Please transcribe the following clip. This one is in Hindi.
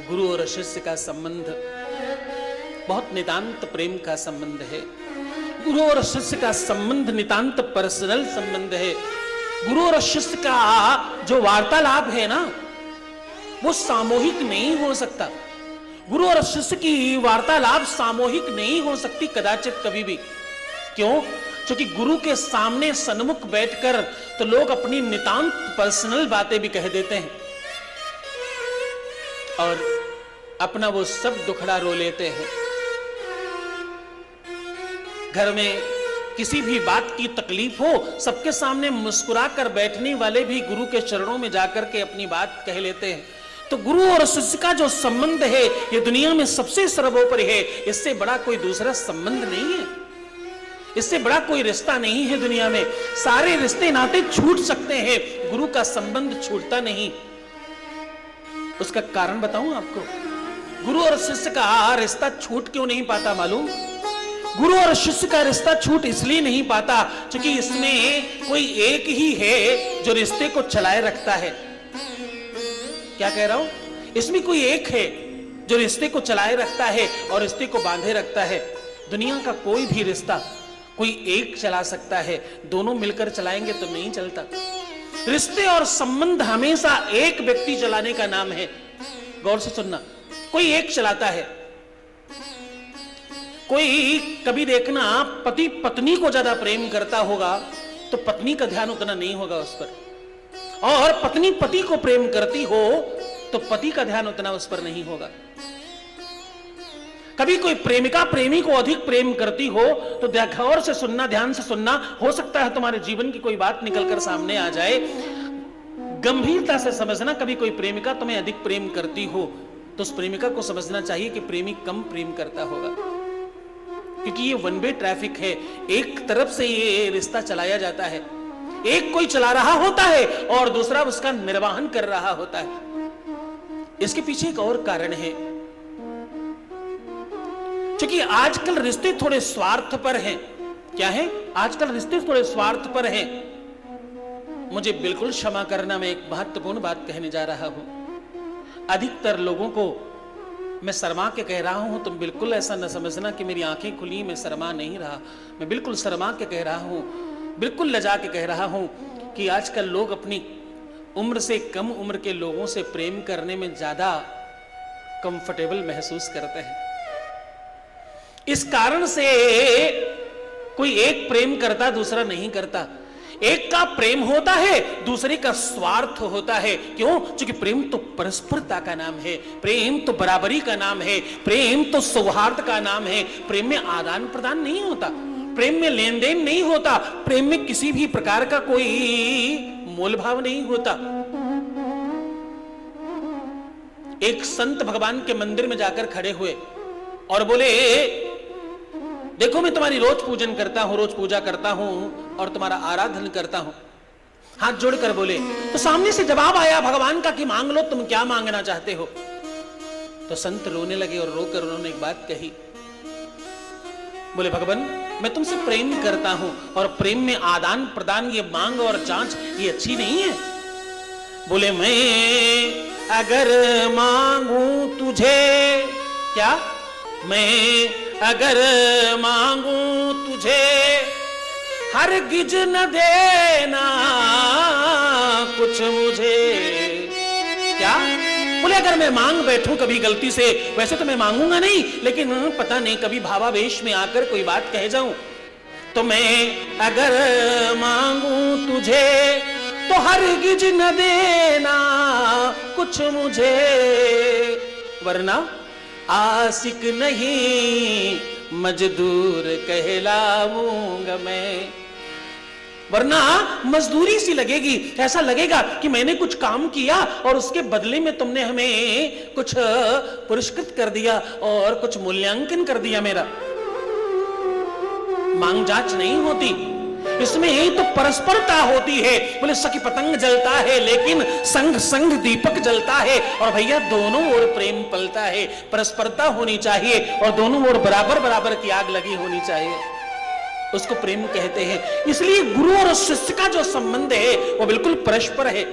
गुरु और शिष्य का संबंध बहुत नितांत प्रेम का संबंध है। गुरु और शिष्य का संबंध नितांत पर्सनल संबंध है। गुरु और शिष्य का जो वार्तालाप है ना, वो सामूहिक नहीं हो सकता। गुरु और शिष्य की वार्तालाप सामूहिक नहीं हो सकती कदाचित कभी भी। क्यों? क्योंकि गुरु के सामने सन्मुख बैठकर तो लोग अपनी नितांत पर्सनल बातें भी कह देते हैं और अपना वो सब दुखड़ा रो लेते हैं। घर में किसी भी बात की तकलीफ हो, सबके सामने मुस्कुरा कर बैठने वाले भी गुरु के चरणों में जाकर के अपनी बात कह लेते हैं। तो गुरु और शिष्य का जो संबंध है, ये दुनिया में सबसे सर्वोपरि है। इससे बड़ा कोई दूसरा संबंध नहीं है, इससे बड़ा कोई रिश्ता नहीं है दुनिया में। सारे रिश्ते नाते छूट सकते हैं, गुरु का संबंध छूटता नहीं। उसका कारण बताऊं आपको? गुरु और शिष्य का रिश्ता छूट क्यों नहीं पाता मालूम? गुरु और शिष्य का रिश्ता छूट इसलिए नहीं पाता क्योंकि इसमें कोई एक ही है जो रिश्ते को चलाए रखता है। क्या कह रहा हूं? इसमें कोई एक है जो रिश्ते को चलाए रखता है और रिश्ते को बांधे रखता है। दुनिया का कोई भी रिश्ता कोई एक चला सकता है, दोनों मिलकर चलाएंगे तो नहीं चलता। रिश्ते और संबंध हमेशा एक व्यक्ति चलाने का नाम है। गौर से सुनना, कोई एक चलाता है। कोई कभी देखना पति पत्नी को ज्यादा प्रेम करता होगा तो पत्नी का ध्यान उतना नहीं होगा उस पर, और पत्नी पति को प्रेम करती हो तो पति का ध्यान उतना उस पर नहीं होगा। कभी कोई प्रेमिका प्रेमी को अधिक प्रेम करती हो तो गौर से सुनना, ध्यान से सुनना, हो सकता है तुम्हारे जीवन की कोई बात निकलकर सामने आ जाए। गंभीरता से समझना, कभी कोई प्रेमिका तुम्हें अधिक प्रेम करती हो तो उस प्रेमिका को समझना चाहिए कि प्रेमी कम प्रेम करता होगा, क्योंकि ये वन वे ट्रैफिक है। एक तरफ से ये रिश्ता चलाया जाता है, एक कोई चला रहा होता है और दूसरा उसका निर्वहन कर रहा होता है। इसके पीछे एक और कारण है, क्योंकि आजकल रिश्ते थोड़े स्वार्थ पर हैं। क्या है? आजकल रिश्ते थोड़े स्वार्थ पर हैं। मुझे बिल्कुल क्षमा करना, मैं एक महत्वपूर्ण बात कहने जा रहा हूं। अधिकतर लोगों को मैं शर्मा के कह रहा हूं, तुम बिल्कुल ऐसा न समझना कि मेरी आंखें खुली, मैं शर्मा नहीं रहा। मैं बिल्कुल शर्मा के कह रहा हूं, बिल्कुल लजा के कह रहा हूं कि आजकल लोग अपनी उम्र से कम उम्र के लोगों से प्रेम करने में ज्यादा कंफर्टेबल महसूस करते हैं। इस कारण से कोई एक प्रेम करता, दूसरा नहीं करता। एक का प्रेम होता है, दूसरे का स्वार्थ होता है। क्यों? क्योंकि प्रेम तो परस्परता का नाम है, प्रेम तो बराबरी का नाम है, प्रेम तो सौहार्द का नाम है। प्रेम में आदान प्रदान नहीं होता, प्रेम में लेन देन नहीं होता, प्रेम में किसी भी प्रकार का कोई मोल भाव नहीं होता। एक संत भगवान के मंदिर में जाकर खड़े हुए और बोले, देखो मैं तुम्हारी रोज पूजन करता हूं, रोज पूजा करता हूं और तुम्हारा आराधन करता हूं। हाथ जोड़कर बोले। तो सामने से जवाब आया भगवान का कि मांग लो, तुम क्या मांगना चाहते हो? तो संत रोने लगे और रोकर उन्होंने एक बात कही। बोले, भगवान मैं तुमसे प्रेम करता हूं और प्रेम में आदान प्रदान, ये मांग और जांच, ये अच्छी नहीं है। बोले, मैं अगर मांगू तुझे, क्या मैं अगर मांगू तुझे हरगिज न देना कुछ मुझे। क्या? बोले, अगर मैं मांग बैठूं कभी गलती से, वैसे तो मैं मांगूंगा नहीं, लेकिन पता नहीं कभी भावावेश में आकर कोई बात कह जाऊं, तो मैं अगर मांगू तुझे तो हरगिज न देना कुछ मुझे, वरना आशिक नहीं मजदूर कहलाऊंगा मैं। वरना मजदूरी सी लगेगी, ऐसा लगेगा कि मैंने कुछ काम किया और उसके बदले में तुमने हमें कुछ पुरस्कृत कर दिया और कुछ मूल्यांकन कर दिया मेरा। मांग जांच नहीं होती, इसमें ही तो परस्परता होती है। बोले, सखी पतंग जलता है लेकिन संग संग दीपक जलता है। और भैया दोनों ओर प्रेम पलता है, परस्परता होनी चाहिए और दोनों ओर बराबर बराबर की आग लगी होनी चाहिए, उसको प्रेम कहते हैं। इसलिए गुरु और शिष्य का जो संबंध है वो बिल्कुल परस्पर है।